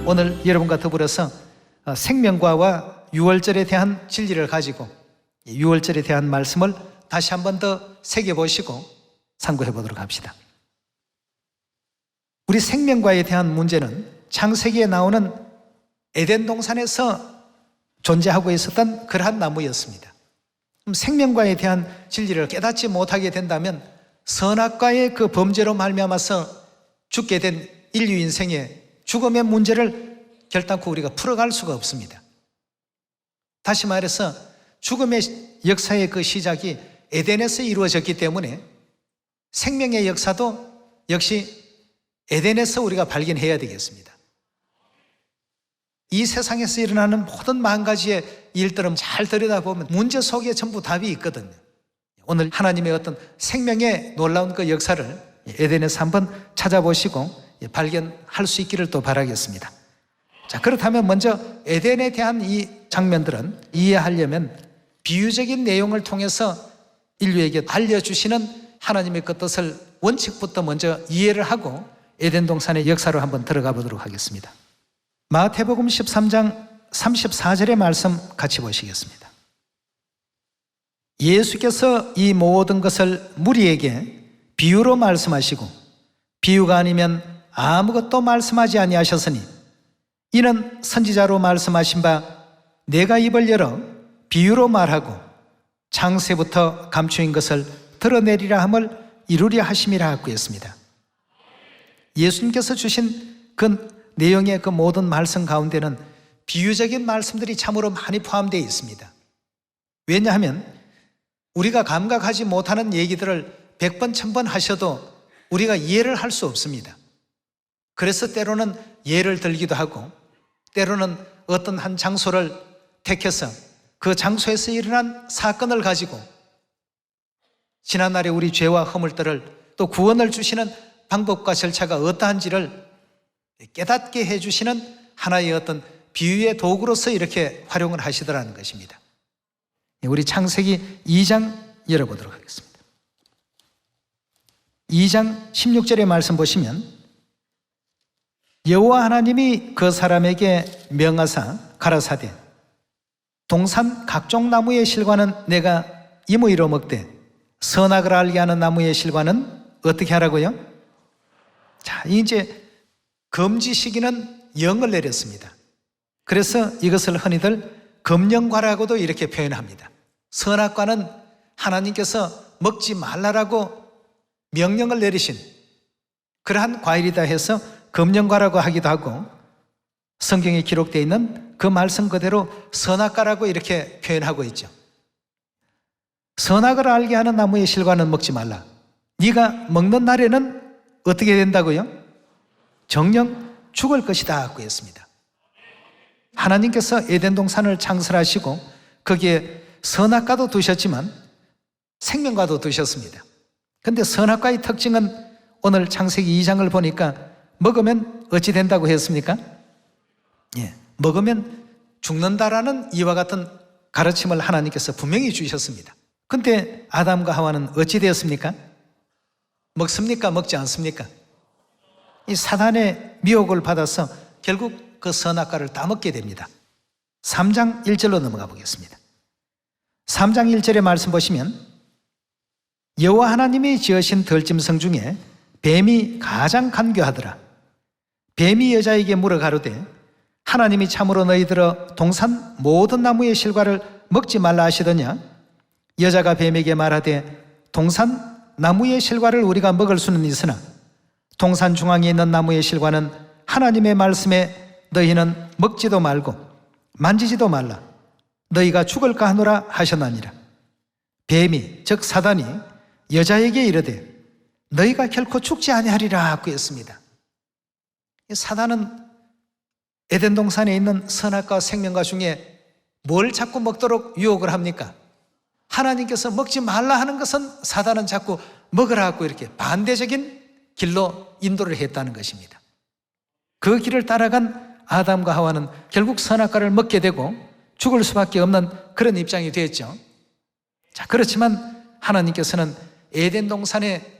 오늘 여러분과 더불어서 생명과와 유월절에 대한 진리를 가지고 유월절에 대한 말씀을 다시 한 번 더 새겨보시고 상고해 보도록 합시다. 우리 생명과에 대한 문제는 창세기에 나오는 에덴 동산에서 존재하고 있었던 그러한 나무였습니다. 그럼 생명과에 대한 진리를 깨닫지 못하게 된다면 선악과의 그 범죄로 말미암아서 죽게 된 인류 인생의 죽음의 문제를 결단코 우리가 풀어갈 수가 없습니다. 다시 말해서 죽음의 역사의 그 시작이 에덴에서 이루어졌기 때문에 생명의 역사도 역시 에덴에서 우리가 발견해야 되겠습니다. 이 세상에서 일어나는 모든 만 가지의 일들은 잘 들여다보면 문제 속에 전부 답이 있거든요. 오늘 하나님의 어떤 생명의 놀라운 그 역사를 에덴에서 한번 찾아보시고 발견할 수 있기를 또 바라겠습니다. 자, 그렇다면 먼저 에덴에 대한 이 장면들은 이해하려면 비유적인 내용을 통해서 인류에게 알려주시는 하나님의 그 뜻을 원칙부터 먼저 이해를 하고 에덴 동산의 역사로 한번 들어가 보도록 하겠습니다. 마태복음 13장 34절의 말씀 같이 보시겠습니다. 예수께서 이 모든 것을 무리에게 비유로 말씀하시고 비유가 아니면 아무것도 말씀하지 아니하셨으니 이는 선지자로 말씀하신 바 내가 입을 열어 비유로 말하고 창세부터 감추인 것을 드러내리라 함을 이루려 하심이라 하고 했습니다. 예수님께서 주신 그 내용의 그 모든 말씀 가운데는 비유적인 말씀들이 참으로 많이 포함되어 있습니다. 왜냐하면 우리가 감각하지 못하는 얘기들을 100번, 1000번 하셔도 우리가 이해를 할 수 없습니다. 그래서 때로는 예를 들기도 하고 때로는 어떤 한 장소를 택해서 그 장소에서 일어난 사건을 가지고 지난날의 우리 죄와 허물들을 또 구원을 주시는 방법과 절차가 어떠한지를 깨닫게 해주시는 하나의 어떤 비유의 도구로서 이렇게 활용을 하시더라는 것입니다. 우리 창세기 2장 열어보도록 하겠습니다. 2장 16절의 말씀 보시면 여호와 하나님이 그 사람에게 명하사 가라사대 동산 각종 나무의 실과는 내가 임의로 먹되 선악을 알게 하는 나무의 실과는 어떻게 하라고요? 자, 이제 금지 시기는 영을 내렸습니다. 그래서 이것을 흔히들 금령과라고도 이렇게 표현합니다. 선악과는 하나님께서 먹지 말라라고 명령을 내리신 그러한 과일이다 해서 금령과라고 하기도 하고 성경에 기록되어 있는 그 말씀 그대로 선악과라고 이렇게 표현하고 있죠. 선악을 알게 하는 나무의 실과는 먹지 말라. 네가 먹는 날에는 어떻게 된다고요? 정녕 죽을 것이다 하고 했습니다. 하나님께서 에덴 동산을 창설하시고 거기에 선악과도 두셨지만 생명과도 두셨습니다. 그런데 선악과의 특징은 오늘 창세기 2장을 보니까 먹으면 어찌 된다고 했습니까? 먹으면 죽는다라는 이와 같은 가르침을 하나님께서 분명히 주셨습니다. 그런데 아담과 하와는 어찌 되었습니까? 먹습니까? 먹지 않습니까? 이 사단의 미혹을 받아서 결국 그 선악과를 다 먹게 됩니다. 3장 1절로 넘어가 보겠습니다. 3장 1절의 말씀 보시면 여호와 하나님이 지으신 들짐승 중에 뱀이 가장 간교하더라. 뱀이 여자에게 물어 가로되 하나님이 참으로 너희들어 동산 모든 나무의 실과를 먹지 말라 하시더냐? 여자가 뱀에게 말하되 동산 나무의 실과를 우리가 먹을 수는 있으나 동산 중앙에 있는 나무의 실과는 하나님의 말씀에 너희는 먹지도 말고 만지지도 말라. 너희가 죽을까 하노라 하셨나니라. 뱀이 즉 사단이 여자에게 이르되 너희가 결코 죽지 아니하리라 하고 했습니다. 사단은 에덴 동산에 있는 선악과 생명과 중에 뭘 자꾸 먹도록 유혹을 합니까? 하나님께서 먹지 말라 하는 것은 사단은 자꾸 먹으라 하고 이렇게 반대적인 길로 인도를 했다는 것입니다. 그 길을 따라간 아담과 하와는 결국 선악과를 먹게 되고 죽을 수밖에 없는 그런 입장이 되었죠. 자, 그렇지만 하나님께서는 에덴 동산의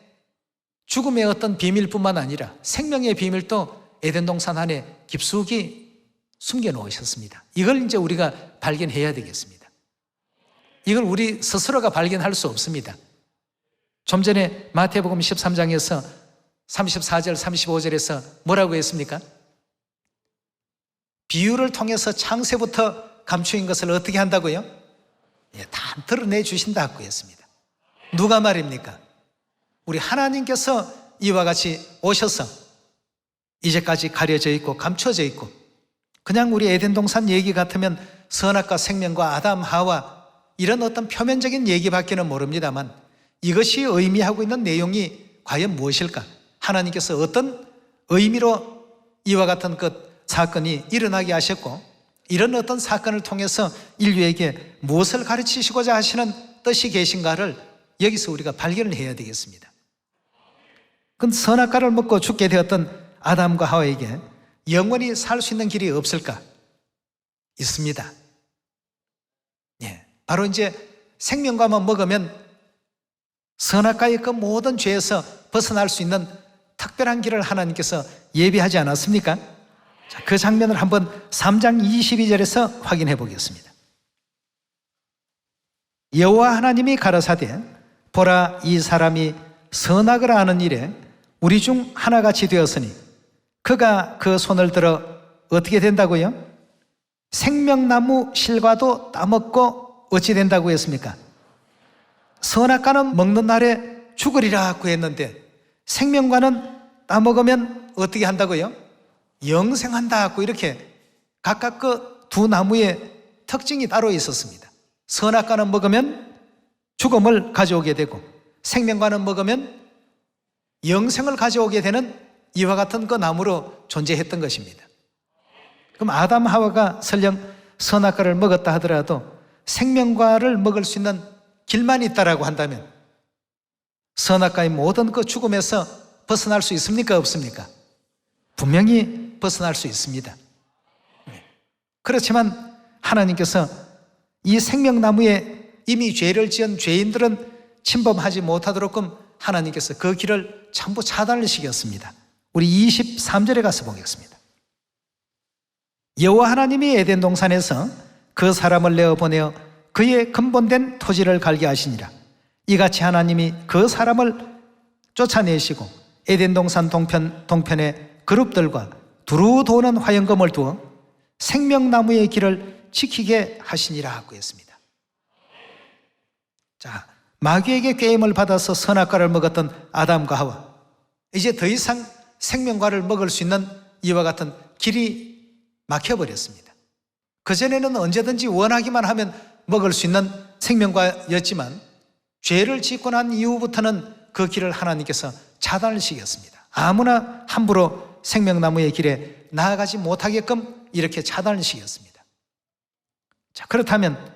죽음의 어떤 비밀뿐만 아니라 생명의 비밀도 에덴 동산 안에 깊숙이 숨겨 놓으셨습니다. 이걸 이제 우리가 발견해야 되겠습니다. 이걸 우리 스스로가 발견할 수 없습니다. 좀 전에 마태복음 13장에서 34절, 35절에서 뭐라고 했습니까? 비유를 통해서 창세부터 감추인 것을 어떻게 한다고요? 다 드러내 주신다고 했습니다. 누가 말입니까? 우리 하나님께서 이와 같이 오셔서 이제까지 가려져 있고 감춰져 있고, 그냥 우리 에덴 동산 얘기 같으면 선악과 생명과 아담, 하와 이런 어떤 표면적인 얘기밖에는 모릅니다만, 이것이 의미하고 있는 내용이 과연 무엇일까? 하나님께서 어떤 의미로 이와 같은 사건이 일어나게 하셨고, 이런 어떤 사건을 통해서 인류에게 무엇을 가르치시고자 하시는 뜻이 계신가를 여기서 우리가 발견을 해야 되겠습니다. 그 선악과를 먹고 죽게 되었던 아담과 하와에게 영원히 살 수 있는 길이 없을까? 있습니다. 바로 이제 생명과만 먹으면 선악과의 그 모든 죄에서 벗어날 수 있는 특별한 길을 하나님께서 예비하지 않았습니까? 자, 그 장면을 한번 3장 22절에서 확인해 보겠습니다. 여호와 하나님이 가라사대 보라, 이 사람이 선악을 아는 일에 우리 중 하나같이 되었으니 그가 그 손을 들어 어떻게 된다고요? 생명나무 실과도 따먹고 어찌 된다고 했습니까? 선악과는 먹는 날에 죽으리라고 했는데 생명과는 따먹으면 어떻게 한다고요? 영생한다고, 이렇게 각각 그 두 나무의 특징이 따로 있었습니다. 선악과는 먹으면 죽음을 가져오게 되고 생명과는 먹으면 영생을 가져오게 되는 이와 같은 그 나무로 존재했던 것입니다. 그럼 아담 하와가 설령 선악과를 먹었다 하더라도 생명과를 먹을 수 있는 길만 있다라고 한다면 선악과의 모든 그 죽음에서 벗어날 수 있습니까? 없습니까? 분명히 벗어날 수 있습니다. 그렇지만 하나님께서 이 생명나무에 이미 죄를 지은 죄인들은 침범하지 못하도록끔 하나님께서 그 길을 전부 차단을 시켰습니다. 우리 23절에 가서 보겠습니다. 여호와 하나님이 에덴 동산에서 그 사람을 내어보내어 그의 근본된 토지를 갈게 하시니라. 이같이 하나님이 그 사람을 쫓아내시고 에덴 동산 동편에 그룹들과 두루 도는 화영검을 두어 생명나무의 길을 지키게 하시니라 하고 했습니다. 자, 마귀에게 꾀임을 받아서 선악과를 먹었던 아담과 하와, 이제 더 이상 생명과를 먹을 수 있는 이와 같은 길이 막혀버렸습니다. 그전에는 언제든지 원하기만 하면 먹을 수 있는 생명과였지만 죄를 짓고 난 이후부터는 그 길을 하나님께서 차단을 시켰습니다. 아무나 함부로 생명나무의 길에 나아가지 못하게끔 이렇게 차단을 시켰습니다. 자, 그렇다면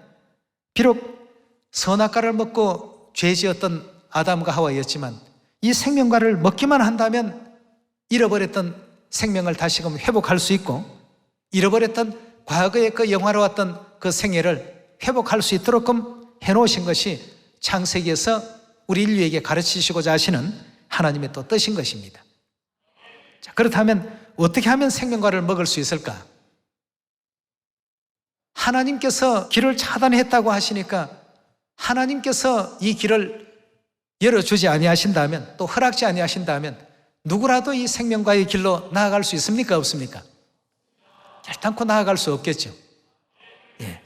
비록 선악과를 먹고 죄 지었던 아담과 하와였지만 이 생명과를 먹기만 한다면 잃어버렸던 생명을 다시금 회복할 수 있고 잃어버렸던 과거의 그 영화로웠던 그 생애를 회복할 수 있도록끔 해놓으신 것이 창세기에서 우리 인류에게 가르치시고자 하시는 하나님의 또 뜻인 것입니다. 자, 그렇다면 어떻게 하면 생명과를 먹을 수 있을까? 하나님께서 길을 차단했다고 하시니까 하나님께서 이 길을 열어주지 아니하신다면, 또 허락지 아니하신다면 누구라도 이 생명과의 길로 나아갈 수 있습니까? 없습니까? 결단코 나아갈 수 없겠죠.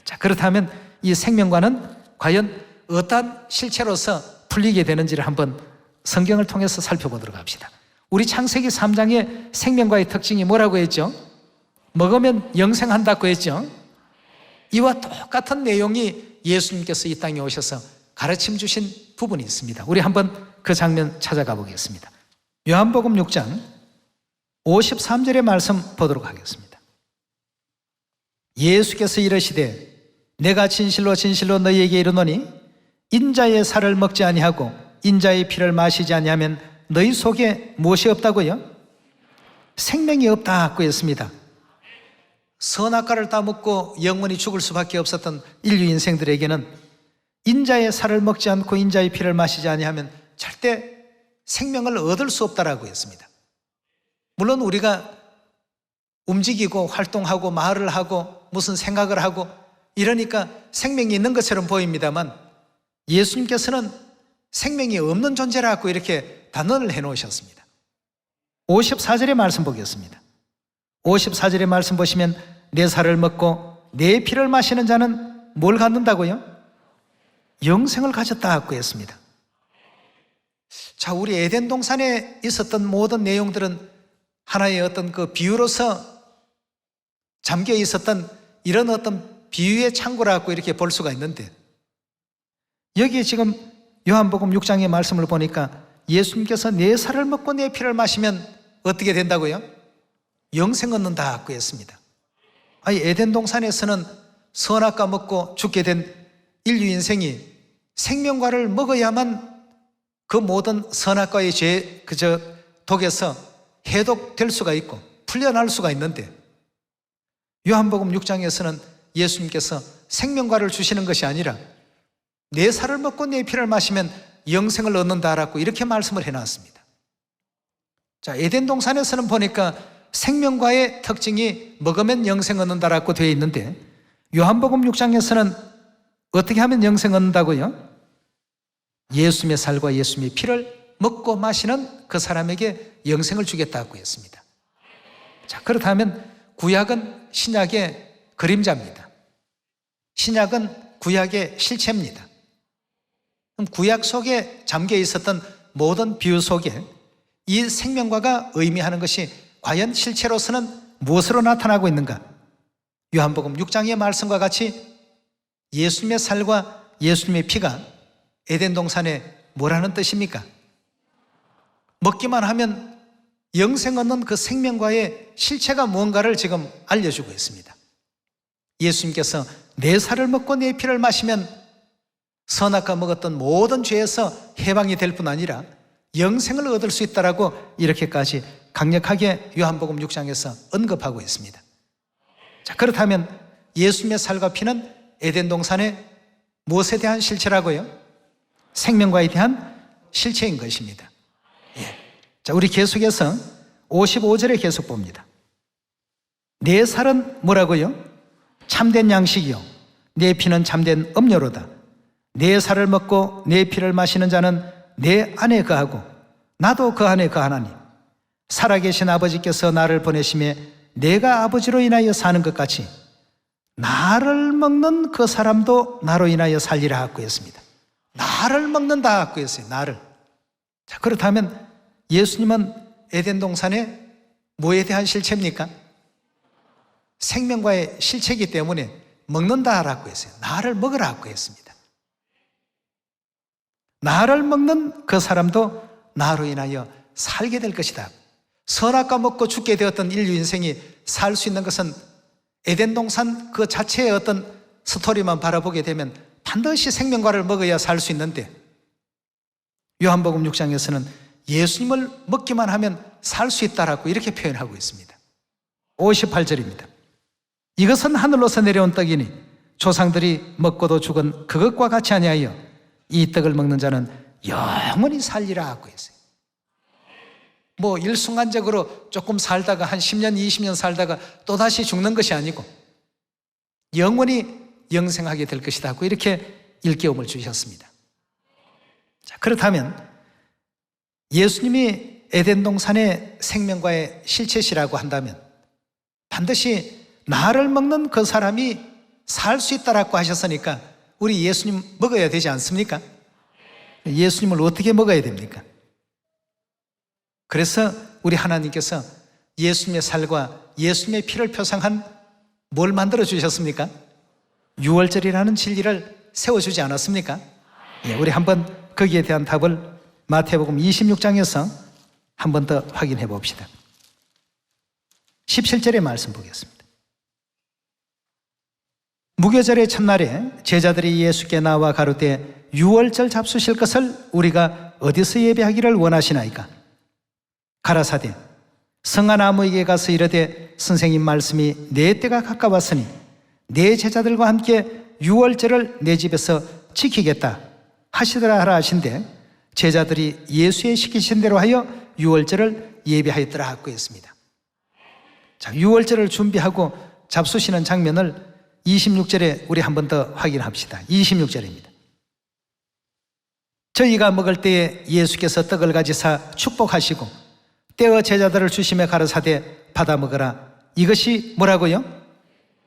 자, 그렇다면 이 생명과는 과연 어떠한 실체로서 풀리게 되는지를 한번 성경을 통해서 살펴보도록 합시다. 우리 창세기 3장의 생명과의 특징이 뭐라고 했죠? 먹으면 영생한다고 했죠? 이와 똑같은 내용이 예수님께서 이 땅에 오셔서 가르침 주신 부분이 있습니다. 우리 한번 그 장면 찾아가 보겠습니다. 요한복음 6장 53절의 말씀 보도록 하겠습니다. 예수께서 이르시되 내가 진실로 진실로 너희에게 이르노니 인자의 살을 먹지 아니하고 인자의 피를 마시지 아니하면 너희 속에 무엇이 없다고요? 생명이 없다고 했습니다. 선악과를 따먹고 영원히 죽을 수밖에 없었던 인류 인생들에게는 인자의 살을 먹지 않고 인자의 피를 마시지 아니하면 절대 생명을 얻을 수 없다라고 했습니다. 물론 우리가 움직이고 활동하고 말을 하고 무슨 생각을 하고 이러니까 생명이 있는 것처럼 보입니다만 예수님께서는 생명이 없는 존재라고 이렇게 단언을 해놓으셨습니다. 54절의 말씀 보겠습니다. 54절의 말씀 보시면 내 살을 먹고 내 피를 마시는 자는 뭘 갖는다고요? 영생을 가졌다고 했습니다. 자, 우리 에덴 동산에 있었던 모든 내용들은 하나의 어떤 그 비유로서 잠겨 있었던 이런 어떤 비유의 창고라고 이렇게 볼 수가 있는데 여기에 지금 요한복음 6장의 말씀을 보니까 예수님께서 내 살을 먹고 내 피를 마시면 어떻게 된다고요? 영생 얻는다고 했습니다. 아니, 에덴 동산에서는 선악과 먹고 죽게 된 인류 인생이 생명과를 먹어야만 그 모든 선악과의 독에서 해독될 수가 있고 풀려날 수가 있는데 요한복음 6장에서는 예수님께서 생명과를 주시는 것이 아니라 내 살을 먹고 내 피를 마시면 영생을 얻는다라고 이렇게 말씀을 해놨습니다. 자, 에덴 동산에서는 보니까 생명과의 특징이 먹으면 영생 얻는다라고 되어 있는데 요한복음 6장에서는 어떻게 하면 영생 얻는다고요? 예수님의 살과 예수님의 피를 먹고 마시는 그 사람에게 영생을 주겠다고 했습니다. 자, 그렇다면 구약은 신약의 그림자입니다. 신약은 구약의 실체입니다. 그럼 구약 속에 잠겨 있었던 모든 비유 속에 이 생명과가 의미하는 것이 과연 실체로서는 무엇으로 나타나고 있는가? 요한복음 6장의 말씀과 같이 예수님의 살과 예수님의 피가 에덴 동산에 뭐라는 뜻입니까? 먹기만 하면 영생 얻는 그 생명과의 실체가 무언가를 지금 알려주고 있습니다. 예수님께서 내 살을 먹고 내 피를 마시면 선악과 먹었던 모든 죄에서 해방이 될 뿐 아니라 영생을 얻을 수 있다라고 이렇게까지 강력하게 요한복음 6장에서 언급하고 있습니다. 자, 그렇다면 예수님의 살과 피는 에덴 동산의 무엇에 대한 실체라고요? 생명과에 대한 실체인 것입니다. 예. 자, 우리 계속해서 55절에 계속 봅니다. 내 살은 뭐라고요? 참된 양식이요 내 피는 참된 음료로다. 내 살을 먹고 내 피를 마시는 자는 내 안에 거하고 나도 그 안에 거하나니 살아계신 아버지께서 나를 보내심에 내가 아버지로 인하여 사는 것 같이 나를 먹는 그 사람도 나로 인하여 살리라 하고 했습니다. 나를 먹는다 하고 했어요. 나를. 자, 그렇다면 예수님은 에덴 동산에 뭐에 대한 실체입니까? 생명과의 실체이기 때문에 먹는다라고 했어요. 나를 먹으라고 했습니다. 나를 먹는 그 사람도 나로 인하여 살게 될 것이다. 선악과 먹고 죽게 되었던 인류 인생이 살 수 있는 것은 에덴 동산 그 자체의 어떤 스토리만 바라보게 되면 반드시 생명과를 먹어야 살 수 있는데 요한복음 6장에서는 예수님을 먹기만 하면 살 수 있다라고 이렇게 표현하고 있습니다. 58절입니다. 이것은 하늘로서 내려온 떡이니 조상들이 먹고도 죽은 그것과 같이 아니하여 이 떡을 먹는 자는 영원히 살리라 하고 했어요. 뭐 일순간적으로 조금 살다가 한 10년, 20년 살다가 또다시 죽는 것이 아니고 영원히 영생하게 될 것이다 하고 이렇게 일깨움을 주셨습니다. 자, 그렇다면 예수님이 에덴 동산의 생명과의 실체시라고 한다면 반드시 나를 먹는 그 사람이 살 수 있다라고 하셨으니까 우리 예수님 먹어야 되지 않습니까? 예수님을 어떻게 먹어야 됩니까? 그래서 우리 하나님께서 예수님의 살과 예수님의 피를 표상한 뭘 만들어 주셨습니까? 유월절이라는 진리를 세워주지 않았습니까? 예, 우리 한번 거기에 대한 답을 마태복음 26장에서 한 번 더 확인해 봅시다. 17절의 말씀 보겠습니다. 무교절의 첫날에 제자들이 예수께 나와 가로되 유월절 잡수실 것을 우리가 어디서 예배하기를 원하시나이까? 가라사대 성한 아무에게 가서 이르되 선생님 말씀이 내 때가 가까웠으니 내 제자들과 함께 유월절을 내 집에서 지키겠다 하시더라 하라 하신대 제자들이 예수의 시키신 대로 하여 유월절을 예배하였더라 하고 했습니다. 자, 유월절을 준비하고 잡수시는 장면을 26절에 우리 한 번 더 확인합시다. 26절입니다. 저희가 먹을 때에 예수께서 떡을 가지사 축복하시고 떼어 제자들을 주심에 가르사대 받아 먹으라. 이것이 뭐라고요?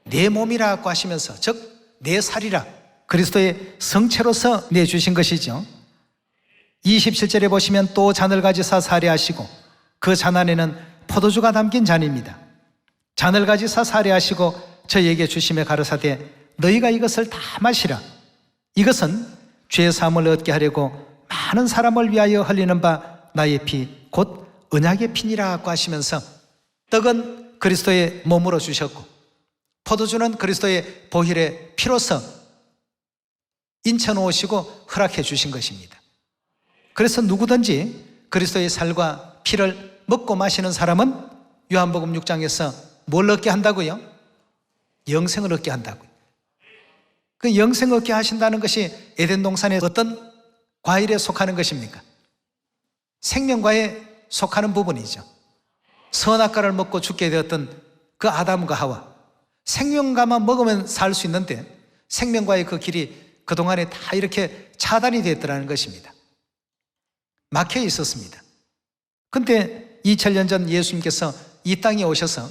내 몸이라고 하시면서, 즉 내 살이라, 그리스도의 성체로서 내주신 것이죠. 27절에 보시면 또 잔을 가지사 사례하시고 그 잔 안에는 포도주가 담긴 잔입니다. 잔을 가지사 사례하시고 저희에게 주심에 가르사대 너희가 이것을 다 마시라. 이것은 죄 사함을 얻게 하려고 많은 사람을 위하여 흘리는 바 나의 피 곧 언약의 피니라고 하시면서, 떡은 그리스도의 몸으로 주셨고 포도주는 그리스도의 보혈의 피로서 인쳐놓으시고 허락해 주신 것입니다. 그래서 누구든지 그리스도의 살과 피를 먹고 마시는 사람은 요한복음 6장에서 뭘 얻게 한다고요? 영생을 얻게 한다고요. 그 영생 얻게 하신다는 것이 에덴 동산의 어떤 과일에 속하는 것입니까? 생명과에 속하는 부분이죠. 선악과를 먹고 죽게 되었던 그 아담과 하와, 생명과만 먹으면 살 수 있는데 생명과의 그 길이 그동안에 다 이렇게 차단이 되었다는 것입니다. 막혀 있었습니다. 근데 2000년 전 예수님께서 이 땅에 오셔서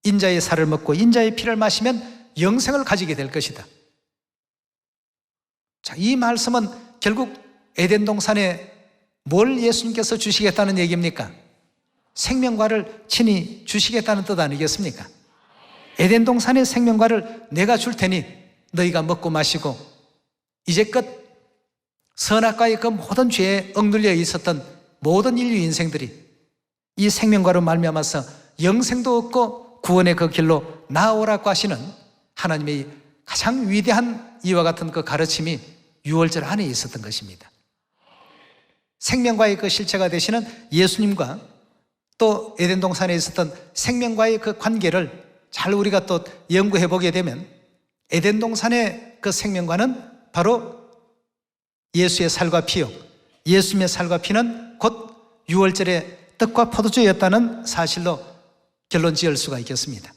인자의 살을 먹고 인자의 피를 마시면 영생을 가지게 될 것이다. 자, 이 말씀은 결국 에덴 동산에 뭘 예수님께서 주시겠다는 얘기입니까? 생명과를 친히 주시겠다는 뜻 아니겠습니까? 에덴 동산의 생명과를 내가 줄 테니 너희가 먹고 마시고 이제껏 선악과의 그 모든 죄에 억눌려 있었던 모든 인류 인생들이 이 생명과로 말미암아서 영생도 얻고 구원의 그 길로 나아오라고 하시는 하나님의 가장 위대한 이와 같은 그 가르침이 유월절 안에 있었던 것입니다. 생명과의 그 실체가 되시는 예수님과 또 에덴 동산에 있었던 생명과의 그 관계를 잘 우리가 또 연구해 보게 되면 에덴 동산의 그 생명과는 바로 예수의 살과 피요, 예수님의 살과 피는 곧 유월절의 떡과 포도주였다는 사실로 결론 지을 수가 있겠습니다.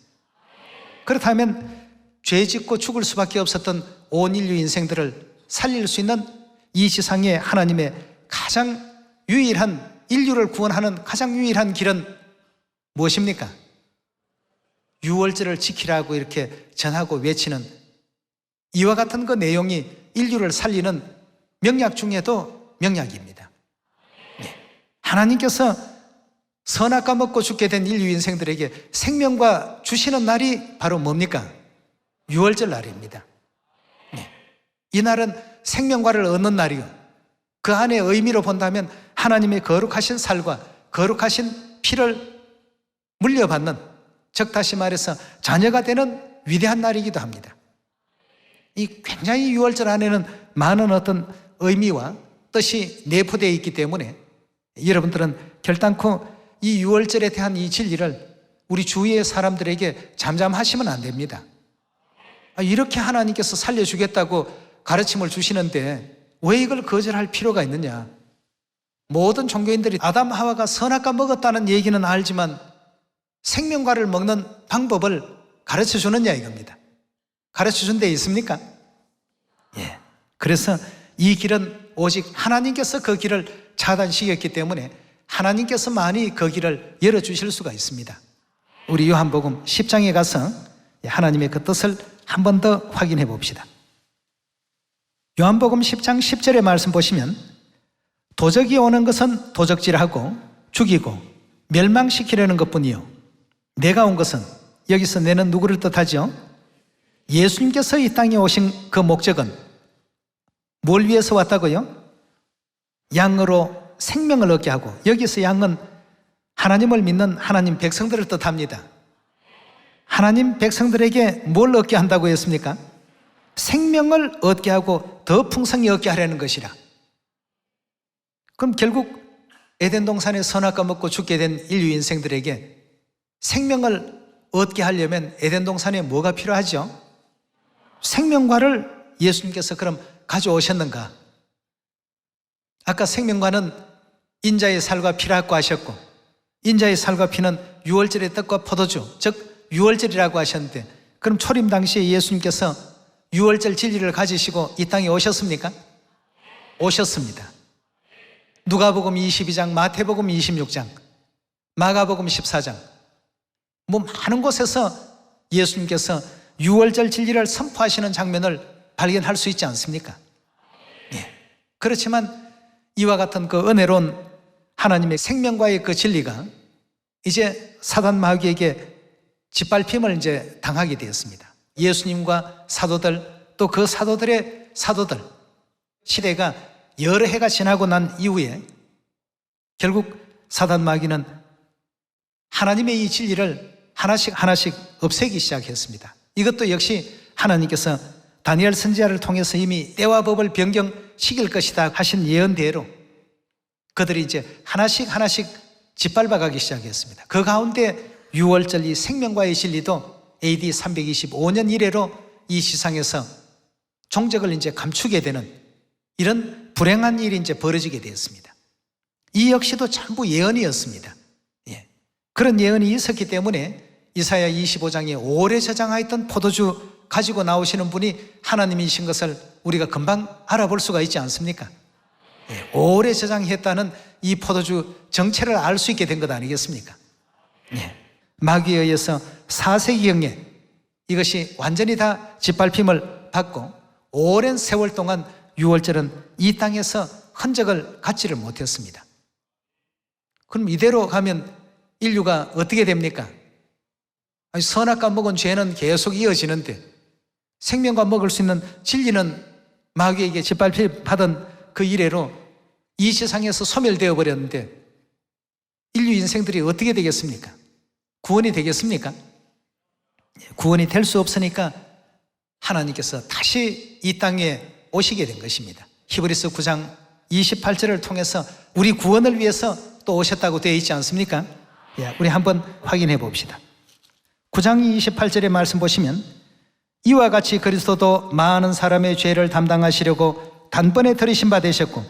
그렇다면 죄 짓고 죽을 수밖에 없었던 온 인류 인생들을 살릴 수 있는 이 지상에 하나님의 가장 유일한, 인류를 구원하는 가장 유일한 길은 무엇입니까? 유월절을 지키라고 이렇게 전하고 외치는 이와 같은 그 내용이 인류를 살리는 명약 중에도 명약입니다. 네. 하나님께서 선악과 먹고 죽게 된 인류 인생들에게 생명과 주시는 날이 바로 뭡니까? 유월절 날입니다. 네. 이 날은 생명과를 얻는 날이요, 그 안에 의미로 본다면 하나님의 거룩하신 살과 거룩하신 피를 물려받는, 즉 다시 말해서 자녀가 되는 위대한 날이기도 합니다. 이 굉장히 유월절 안에는 많은 어떤 의미와 뜻이 내포되어 있기 때문에 여러분들은 결단코 이 유월절에 대한 이 진리를 우리 주위의 사람들에게 잠잠하시면 안 됩니다. 이렇게 하나님께서 살려주겠다고 가르침을 주시는데 왜 이걸 거절할 필요가 있느냐? 모든 종교인들이 아담 하와가 선악과 먹었다는 얘기는 알지만 생명과를 먹는 방법을 가르쳐 주느냐 이겁니다. 가르쳐 준 데 있습니까? 예. 그래서 이 길은 오직 하나님께서 그 길을 차단시켰기 때문에 하나님께서만이 그 길을 열어주실 수가 있습니다. 우리 요한복음 10장에 가서 하나님의 그 뜻을 한 번 더 확인해 봅시다. 요한복음 10장 10절의 말씀 보시면 도적이 오는 것은 도적질하고 죽이고 멸망시키려는 것뿐이요 내가 온 것은, 여기서 내는 누구를 뜻하죠? 예수님께서 이 땅에 오신 그 목적은 뭘 위해서 왔다고요? 양으로 생명을 얻게 하고, 여기서 양은 하나님을 믿는 하나님 백성들을 뜻합니다. 하나님 백성들에게 뭘 얻게 한다고 했습니까? 생명을 얻게 하고 더 풍성히 얻게 하려는 것이라. 그럼 결국 에덴 동산에 선악과 먹고 죽게 된 인류 인생들에게 생명을 얻게 하려면 에덴 동산에 뭐가 필요하죠? 생명과를 예수님께서 그럼 가져오셨는가? 아까 생명과는 인자의 살과 피라고 하셨고 인자의 살과 피는 유월절의 떡과 포도주, 즉 유월절이라고 하셨는데, 그럼 초림 당시에 예수님께서 유월절 진리를 가지시고 이 땅에 오셨습니까? 오셨습니다. 누가복음 22장, 마태복음 26장, 마가복음 14장, 많은 곳에서 예수님께서 유월절 진리를 선포하시는 장면을 발견할 수 있지 않습니까? 예. 그렇지만 이와 같은 그 은혜로운 하나님의 생명과의 그 진리가 이제 사단 마귀에게 짓밟힘을 이제 당하게 되었습니다. 예수님과 사도들, 또 그 사도들의 사도들, 시대가 여러 해가 지나고 난 이후에 결국 사단 마귀는 하나님의 이 진리를 하나씩 없애기 시작했습니다. 이것도 역시 하나님께서 다니엘 선지자를 통해서 이미 때와 법을 변경시킬 것이다 하신 예언대로 그들이 이제 하나씩 짓밟아가기 시작했습니다. 그 가운데 유월절 이 생명과의 진리도 AD 325년 이래로 이 시상에서 종적을 이제 감추게 되는 이런 불행한 일이 이제 벌어지게 되었습니다. 이 역시도 전부 예언이었습니다. 예. 그런 예언이 있었기 때문에 이사야 25장에 오래 저장하였던 포도주 가지고 나오시는 분이 하나님이신 것을 우리가 금방 알아볼 수가 있지 않습니까? 예. 오래 저장했다는 이 포도주 정체를 알 수 있게 된 것 아니겠습니까? 예. 마귀에 의해서 4세기경에 이것이 완전히 다 짓밟힘을 받고 오랜 세월 동안 유월절은 이 땅에서 흔적을 갖지를 못했습니다. 그럼 이대로 가면 인류가 어떻게 됩니까? 아니, 선악과 먹은 죄는 계속 이어지는데 생명과 먹을 수 있는 진리는 마귀에게 짓밟힘 받은 그 이래로 이 세상에서 소멸되어 버렸는데 인류 인생들이 어떻게 되겠습니까? 구원이 되겠습니까? 구원이 될 수 없으니까 하나님께서 다시 이 땅에 오시게 된 것입니다. 히브리서 9장 28절을 통해서 우리 구원을 위해서 또 오셨다고 되어 있지 않습니까? 예, 우리 한번 확인해 봅시다. 9장 28절의 말씀 보시면 이와 같이 그리스도도 많은 사람의 죄를 담당하시려고 단번에 들이신 바 되셨고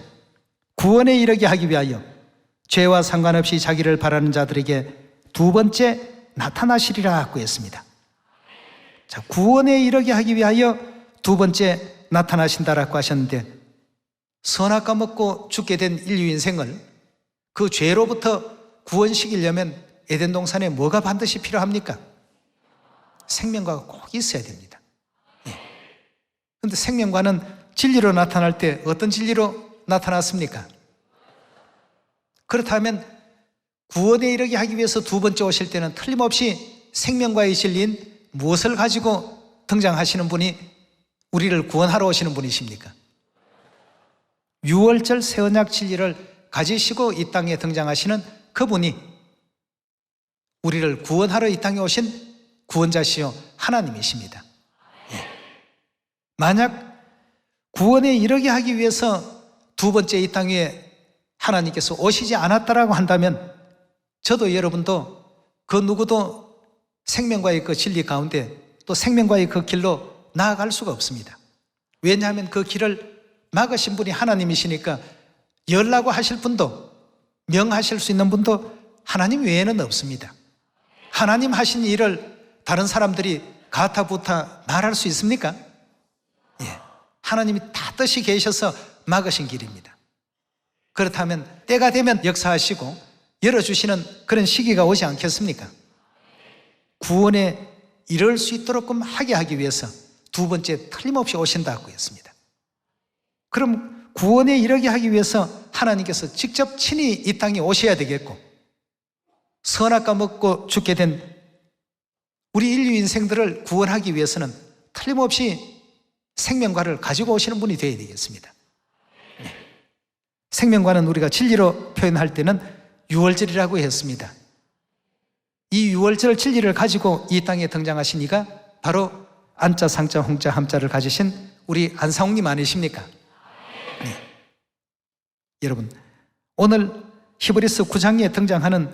구원에 이르게 하기 위하여 죄와 상관없이 자기를 바라는 자들에게 두 번째 나타나시리라 하고 했습니다. 자, 구원에 이르게 하기 위하여 두 번째 나타나신다라고 하셨는데 선악과 먹고 죽게 된 인류 인생을 그 죄로부터 구원시키려면 에덴 동산에 뭐가 반드시 필요합니까? 생명과가 꼭 있어야 됩니다. 그런데 생명과는 진리로 나타날 때 어떤 진리로 나타났습니까? 그렇다면 구원에 이르게 하기 위해서 두 번째 오실 때는 틀림없이 생명과의 진리인 무엇을 가지고 등장하시는 분이 우리를 구원하러 오시는 분이십니까? 유월절 새 언약 진리를 가지시고 이 땅에 등장하시는 그분이 우리를 구원하러 이 땅에 오신 구원자시요 하나님이십니다. 예. 만약 구원에 이르게 하기 위해서 두 번째 이 땅에 하나님께서 오시지 않았다라고 한다면 저도 여러분도 그 누구도 생명과의 그 진리 가운데 또 생명과의 그 길로 나아갈 수가 없습니다. 왜냐하면 그 길을 막으신 분이 하나님이시니까 열라고 하실 분도 명하실 수 있는 분도 하나님 외에는 없습니다. 하나님 하신 일을 다른 사람들이 가타부타 말할 수 있습니까? 예, 하나님이 다 뜻이 계셔서 막으신 길입니다. 그렇다면 때가 되면 역사하시고 열어주시는 그런 시기가 오지 않겠습니까? 구원에 이를 수 있도록끔 하게 하기 위해서 두 번째 틀림없이 오신다고 했습니다. 그럼 구원에 이르게 하기 위해서 하나님께서 직접 친히 이 땅에 오셔야 되겠고 선악과 먹고 죽게 된 우리 인류 인생들을 구원하기 위해서는 틀림없이 생명과를 가지고 오시는 분이 되어야 되겠습니다. 네. 생명과는 우리가 진리로 표현할 때는 유월절이라고 했습니다. 이 유월절 진리를 가지고 이 땅에 등장하신 이가 바로 안자, 상자, 홍자, 함자를 가지신 우리 안상홍님 아니십니까? 네. 여러분, 오늘 히브리서 9장에 등장하는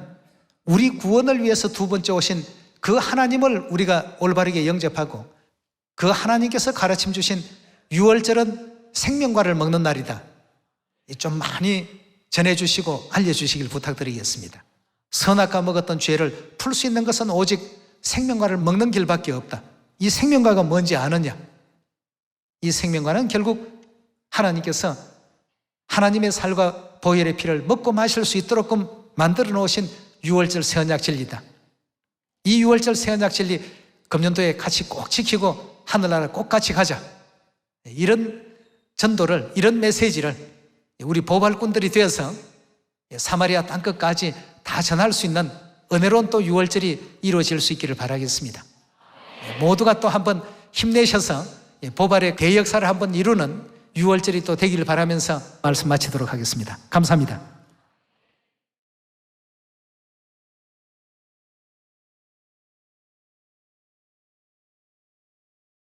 우리 구원을 위해서 두 번째 오신 그 하나님을 우리가 올바르게 영접하고 그 하나님께서 가르침 주신 유월절은 생명과를 먹는 날이다. 좀 많이 전해주시고 알려주시길 부탁드리겠습니다. 선악과 먹었던 죄를 풀 수 있는 것은 오직 생명과를 먹는 길밖에 없다. 이 생명과가 뭔지 아느냐? 이 생명과는 결국 하나님께서 하나님의 살과 보혈의 피를 먹고 마실 수 있도록 만들어 놓으신 유월절 세언약 진리다. 이 유월절 세언약 진리 금년도에 같이 꼭 지키고 하늘나라 꼭 같이 가자. 이런 전도를, 이런 메시지를 우리 보발꾼들이 되어서 사마리아 땅끝까지 다 전할 수 있는 은혜로운 또 유월절이 이루어질 수 있기를 바라겠습니다. 모두가 또 한번 힘내셔서 보발의 대역사를 한번 이루는 유월절이 또 되기를 바라면서 말씀 마치도록 하겠습니다. 감사합니다.